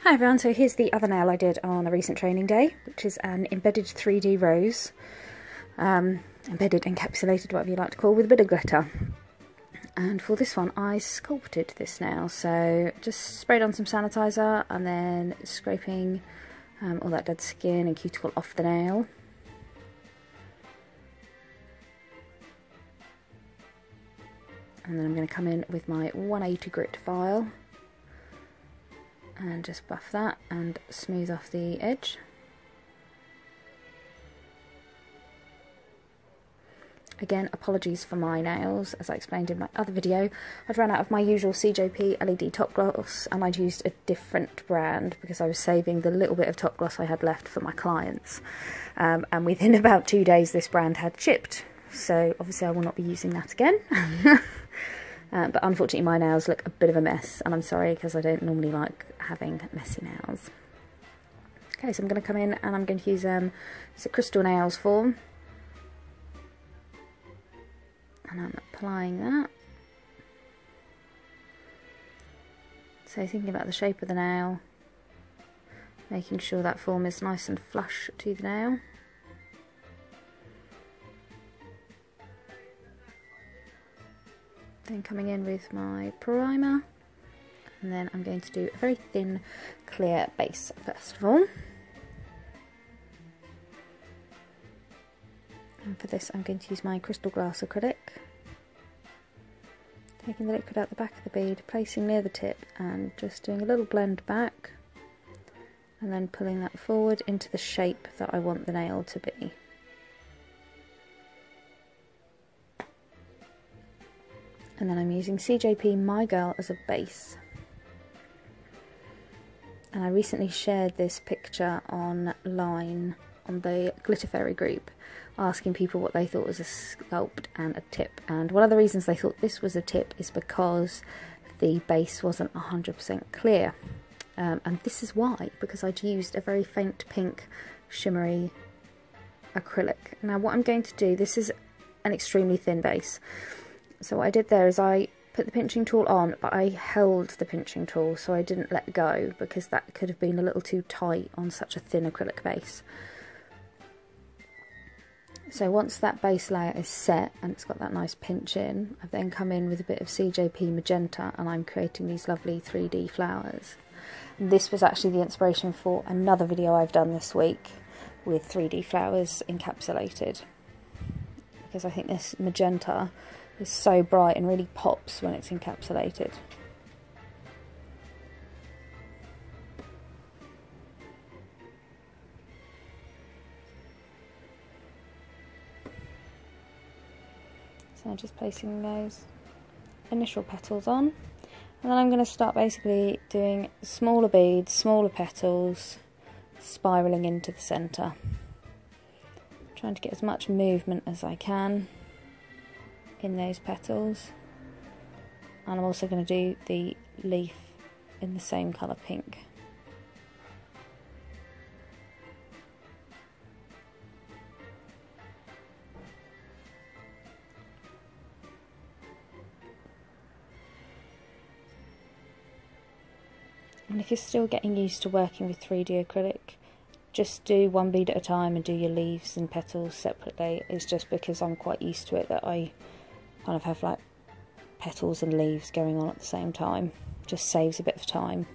Hi everyone, so here's the other nail I did on a recent training day, which is an embedded 3D rose, embedded, encapsulated, whatever you like to call, with a bit of glitter. And for this one I sculpted this nail, so just sprayed on some sanitizer and then scraping all that dead skin and cuticle off the nail. And then I'm going to come in with my 180 grit file and just buff that and smooth off the edge. Again, apologies for my nails, as I explained in my other video. I'd run out of my usual CJP LED top gloss and I'd used a different brand because I was saving the little bit of top gloss I had left for my clients. And within about 2 days this brand had shipped, so obviously I will not be using that again. But unfortunately my nails look a bit of a mess, and I'm sorry because I don't normally like having messy nails. Okay, so I'm going to come in and I'm going to use it's a crystal nails form, and I'm applying that. So thinking about the shape of the nail, making sure that form is nice and flush to the nail. Then coming in with my primer, and then I'm going to do a very thin clear base first of all. And for this I'm going to use my crystal glass acrylic, taking the liquid out the back of the bead, placing near the tip and just doing a little blend back, and then pulling that forward into the shape that I want the nail to be. And then I'm using CJP My Girl as a base. And I recently shared this picture online on the Glitter Fairy group, asking people what they thought was a sculpt and a tip. And one of the reasons they thought this was a tip is because the base wasn't 100% clear. And this is why, because I'd used a very faint pink shimmery acrylic. Now what I'm going to do, this is an extremely thin base. So what I did there is I put the pinching tool on, but I held the pinching tool so I didn't let go, because that could have been a little too tight on such a thin acrylic base. So once that base layer is set and it's got that nice pinch in, I've then come in with a bit of CJP Magenta and I'm creating these lovely 3D flowers. And this was actually the inspiration for another video I've done this week with 3D flowers encapsulated, because I think this magenta is so bright and really pops when it's encapsulated. So I'm just placing those initial petals on, and then I'm going to start basically doing smaller beads, smaller petals, spiralling into the centre. Trying to get as much movement as I can in those petals, and I'm also going to do the leaf in the same colour pink. And if you're still getting used to working with 3D acrylic, just do one bead at a time and do your leaves and petals separately. It's just because I'm quite used to it that I kind of have like petals and leaves going on at the same time. Just saves a bit of time.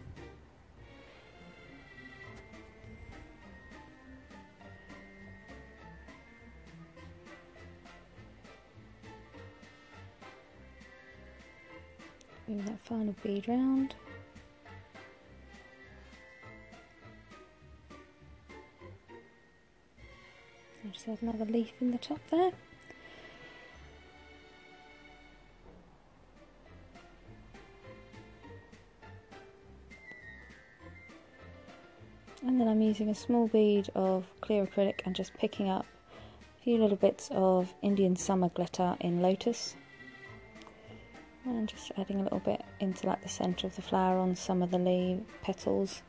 Move that final bead round. I just have another leaf in the top there. And then I'm using a small bead of clear acrylic and just picking up a few little bits of Indian summer glitter in Lotus, and just adding a little bit into like the centre of the flower on some of the leaf petals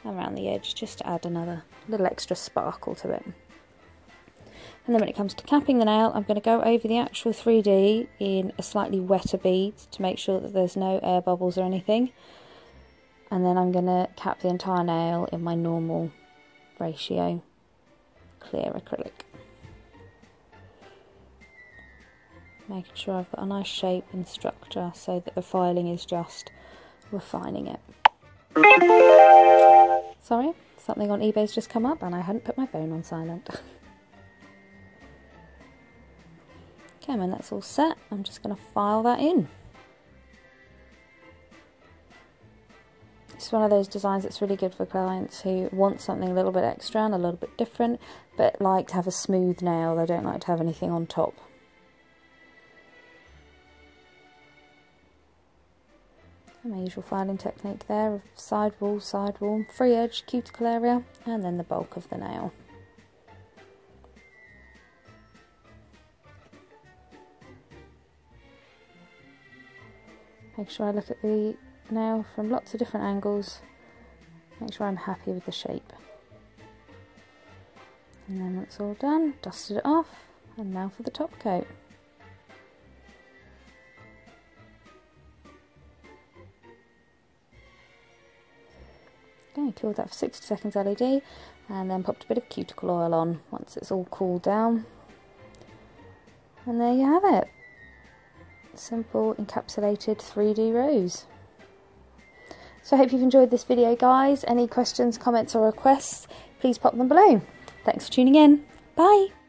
and around the edge, just to add another little extra sparkle to it. And then when it comes to capping the nail, I'm going to go over the actual 3D in a slightly wetter bead to make sure that there's no air bubbles or anything. and then I'm going to cap the entire nail in my normal ratio clear acrylic. Making sure I've got a nice shape and structure so that the filing is just refining it. Sorry, something on eBay's just come up and I hadn't put my phone on silent. Okay, when that's all set, I'm just going to file that in. It's one of those designs that's really good for clients who want something a little bit extra and a little bit different, but like to have a smooth nail. They don't like to have anything on top. My usual filing technique there of side wall, free edge, cuticle area, and then the bulk of the nail. Make sure I look at the nail from lots of different angles, make sure I'm happy with the shape. And then when it's all done, dusted it off, and now for the top coat. Okay, cooled that for 60 seconds LED, and then popped a bit of cuticle oil on once it's all cooled down. And there you have it. Simple encapsulated 3D rose. So I hope you've enjoyed this video, guys. Any questions, comments or requests, please pop them below. Thanks for tuning in. Bye!